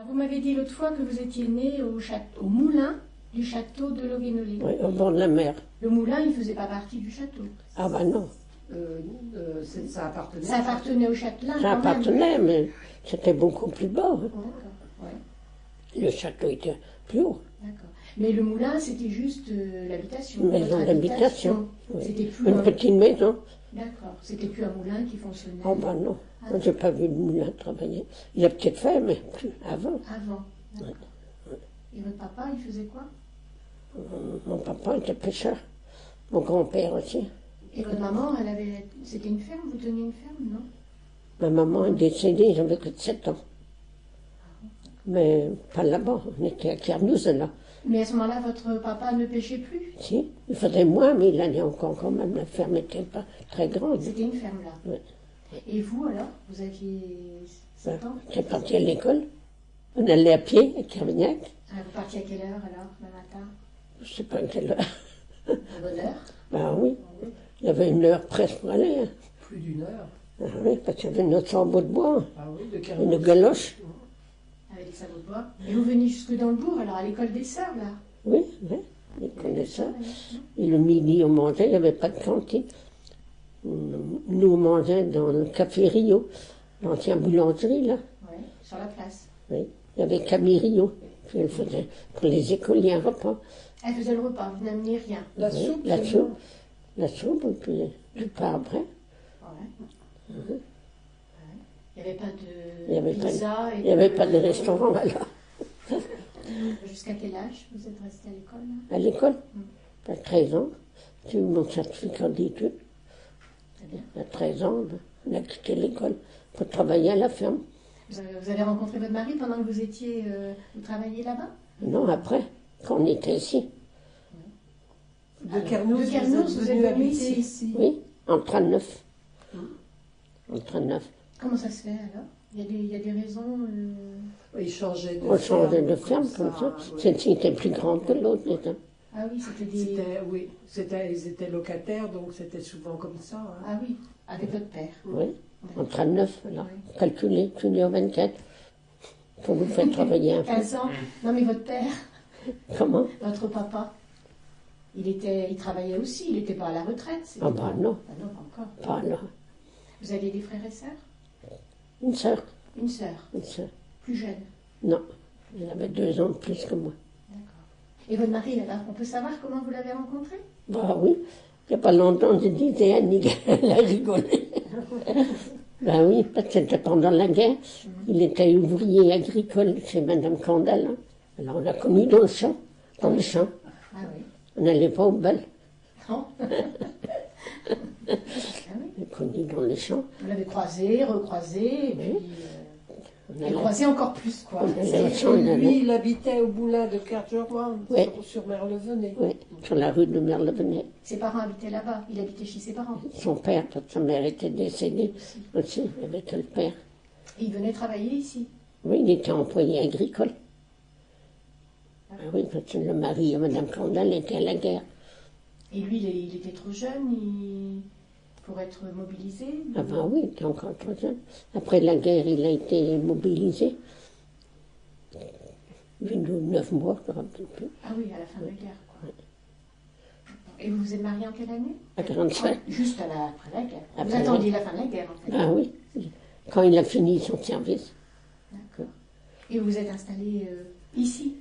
Vous m'avez dit l'autre fois que vous étiez né au moulin du château de Loguenolé. Oui, au bord de la mer. Le moulin, il ne faisait pas partie du château. Ah ben non. Ça appartenait. Ça appartenait au châtelain. Ça quand même. appartenait, mais c'était beaucoup plus bas. Hein. D'accord, ouais. Le château était plus haut. D'accord. Mais le moulin, c'était juste l'habitation. Une maison votre d'habitation. Oui. C'était plus Une petite maison. D'accord. C'était plus un moulin qui fonctionnait. Oh ben non. Moi, j'ai pas vu le moulin travailler. Il a peut-être fait, mais plus avant. Avant. D'accord. Et votre papa, il faisait quoi? Mon papa était pêcheur. Mon grand-père aussi. Et votre maman, c'était une ferme? Vous teniez une ferme, non? Ma maman est décédée, j'avais que 7 ans. Mais pas là-bas, on était à Carnouz, là. Mais à ce moment-là, votre papa ne pêchait plus? Si, il faisait moins, mais il allait encore quand même. La ferme n'était pas très grande. C'était une ferme, là. Oui. Et vous, alors? Vous aviez 7 ans? J'ai parti à l'école. On allait à pied à Carmignac. Ah, vous partiez à quelle heure, alors, le matin? Je ne sais pas à quelle heure. À bonne heure? Ben oui, il y avait 1 heure presque pour aller. Hein. Plus d'1 heure. Ah oui, parce qu'il y avait notre sabot de bois, Ah oui, de une 40. galoche. Avec des sabots de bois. Et vous veniez jusque dans le bourg, alors, à l'école des sœurs, là? Oui, oui, il connaît ça. Et le midi, on mangeait, il n'y avait pas de cantine. Nous, on mangeait dans le café Rio, l'ancienne boulangerie, là. Oui, sur la place. Oui, il y avait Camille Rio, puis elle faisait pour les écoliers un repas. Elle faisait le repas, vous n'ameniez rien. La Oui, soupe, la c'est soupe, la soupe, et puis le pain après. Ouais. Ouais. Il n'y avait pas Il n'y avait, de pizza. il y avait pas de restaurant, là. Jusqu'à quel âge vous êtes resté à l'école, là? À l'école, à 13 ans, j'ai eu mon certificat d'études. À 13 ans, on a quitté l'école pour travailler à la ferme. Vous avez rencontré votre mari pendant que vous travailliez là-bas? Non, après, quand on était ici. De Carnouz, de Carnouz, vous êtes venu ici. Oui, en 39. En 39. Comment ça se fait, alors? Il y a des raisons... Ils changeaient de On changeait de ferme ferme comme ça. oui. Celle-ci était plus grande que l'autre, déjà. Ah oui, c'était des... Ils étaient locataires, donc c'était souvent comme ça. Hein. Ah oui, avec votre père. Oui, en 39, alors. Oui. Calculez, tu es en 24. Pour vous faire travailler un peu. 15 ans. Non, mais votre père, Comment? votre papa, il travaillait aussi, il n'était pas à la retraite. c'était Ah bah pas- non. Ah non, pas encore. Pas là. Vous aviez des frères et sœurs? Une sœur. Une sœur, Une sœur. plus jeune. Non, elle avait 2 ans de plus que moi. D'accord. Et votre mari, là, on peut savoir comment vous l'avez rencontré? Bah oui, il n'y a pas longtemps, je disais à Annie, elle a rigolé. Ben oui, parce que c'était pendant la guerre. Il était ouvrier agricole chez Madame Candal. Hein. Alors on l'a connu dans le champ. Dans le champ. Ah oui. On n'allait pas au bal. Non. Ah oui. On l'a connu dans les champs. Vous l'avez croisé, recroisé, et puis... On et allait, croisé encore plus, quoi. on allait au champ, on allait- Lui, il habitait au moulin de Cargerwan, Oui. sur Merlevenay. Oui, sur la rue de Merlevenay. Ses parents habitaient là-bas, il habitait chez ses parents. Son père, quand sa mère était décédée, aussi, il avait que le père. Et il venait travailler ici. Oui, il était employé agricole. Ah oui, parce que le mari de Madame Candal était à la guerre. Et lui, il était trop jeune pour être mobilisé. Ah ben oui, il était encore trop jeune. Après la guerre, il a été mobilisé. 8 ou 9 mois, je ne me rappelle plus. Ah oui, à la fin de la guerre, quoi. Et vous vous êtes marié en quelle année? À 45. Juste après la guerre. Vous Après attendiez la fin de la guerre, en fait. Ah oui, quand il a fini son service. D'accord. Et vous vous êtes installé ici?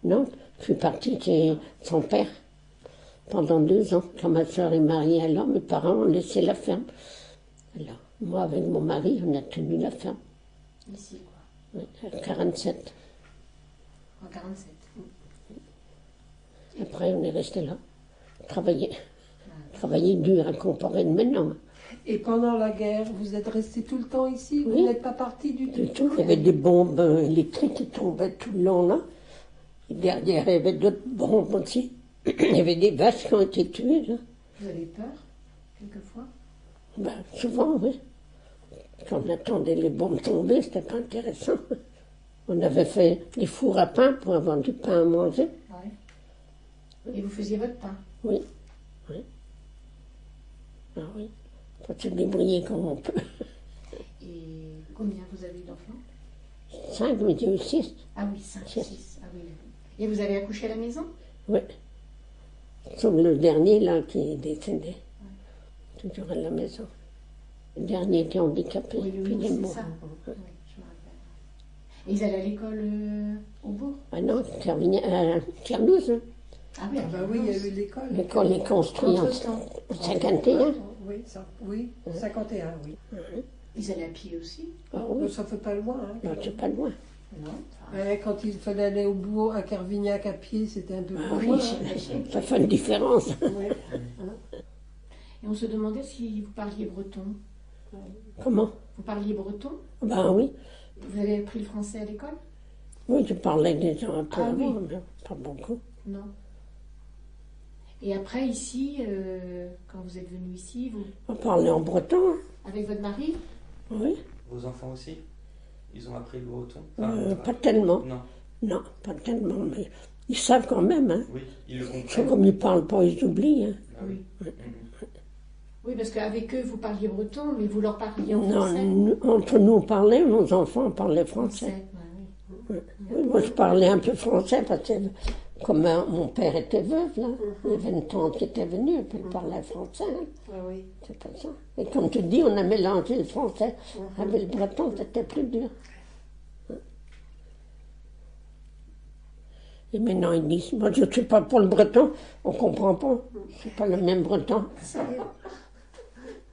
Non, je suis partie chez son père pendant 2 ans. Quand ma soeur est mariée, alors mes parents ont laissé la ferme. Alors, moi, avec mon mari, on a tenu la ferme. Ici, quoi. Oui, à 47. En 47. Après, on est resté là. Travailler. Travailler dur à comparer de maintenant. Et pendant la guerre, vous êtes resté tout le temps ici? Vous Oui. n'êtes pas parti du tout? Du tout. Il y avait des bombes électriques qui tombaient tout le long là. Et derrière, il y avait d'autres bombes aussi. Il y avait des vaches qui ont été tuées là. Vous avez peur, quelquefois? Ben, souvent, oui. Quand on attendait les bombes tomber, c'était pas intéressant. On avait fait des fours à pain pour avoir du pain à manger. Oui. Et vous faisiez votre pain? Oui. Oui. Ah oui. Faut se débrouiller comme on peut. Et combien vous avez eu d'enfants? 5, mais j'ai eu 6. Ah oui, 5, Six. 6. Ah oui. Et vous avez accouché à la maison? Oui. Sauf le dernier, là, qui est décédé. Toujours à la maison. Le dernier était handicapé, Oui, puis il est c'est mort. ça. Oui, je me rappelle. Et ils allaient à l'école au bourg? Ah non, à Kerlouze. Hein. Ah oui, Ah bah oui, il y a eu l'école. L'école est construite en Entre-temps. 51. Oui, oui, 51, oui. Ils allaient à pied aussi? Ah oui, Ça fait pas loin. Hein. non, c'est pas loin. Non. Quand il fallait aller au bourg à Carvignac à pied, c'était un peu Ah plus oui, loin. Hein. ça fait une différence. Ouais. Et on se demandait si vous parliez breton. Comment? Vous parliez breton? Ben oui. Vous avez appris le français à l'école? Oui, je parlais déjà un peu Ah oui. avant, mais pas beaucoup. Non. Et après, ici, quand vous êtes venu ici, vous, On parlait en breton, hein. avec votre mari? Oui. Vos enfants aussi? Ils ont appris le breton? Pas tellement. Non. Non, pas tellement, mais ils savent quand même. Hein. Oui, ils le Parce que comprennent. comme ils ne parlent pas, ils oublient. Hein. Ah oui. Oui, parce qu'avec eux, vous parliez breton, mais vous leur parliez en Non, français. entre nous, on parlait, nos enfants parlaient français. Ouais, Oui, moi, je parlais un peu français parce que, comme mon père était veuf, là, il y avait une tante qui était venue, puis elle parlait français. Hein. Ah oui. C'est comme ça. Et comme tu dis, on a mélangé le français avec le breton, c'était plus dur. Et maintenant, ils disent, moi, je ne suis pas pour le breton, on ne comprend pas. C'est pas le même breton.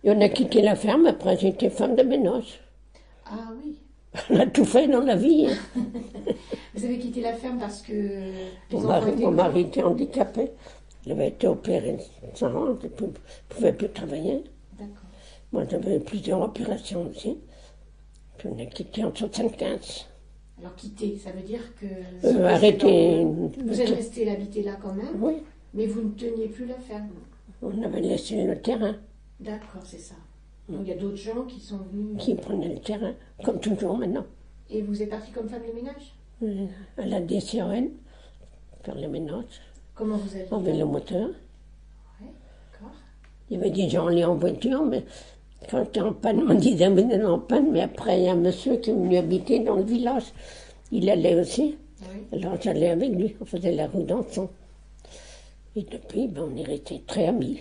Et on a quitté la ferme, après j'étais femme de ménage. Ah oui. On a tout fait dans la vie. Hein. Vous avez quitté la ferme parce que les Mon mari était handicapé. Il avait été opéré sans rente, il ne pouvait plus travailler. D'accord. Moi, j'avais eu plusieurs opérations aussi. Puis on a quitté en 1975. Alors quitter, ça veut dire que... Arrêter. Vous êtes resté habiter là quand même, Oui, mais vous ne teniez plus la ferme. on avait laissé le terrain. D'accord, c'est ça. Donc il y a d'autres gens qui sont venus. Qui prenait le terrain, comme toujours maintenant. Et vous êtes parti comme femme de ménage? À la DCON, faire les ménages, Comment vous avez en vélomoteur. Ouais, d'accord. Il y avait des gens allés en voiture, mais quand j'étais en panne, on disait vous êtes en panne, mais après il y a un monsieur qui est venu habiter dans le village. Il allait aussi. Oui. Alors j'allais avec lui, on faisait la route d'ensemble. Et depuis, ben, on est restés très amis.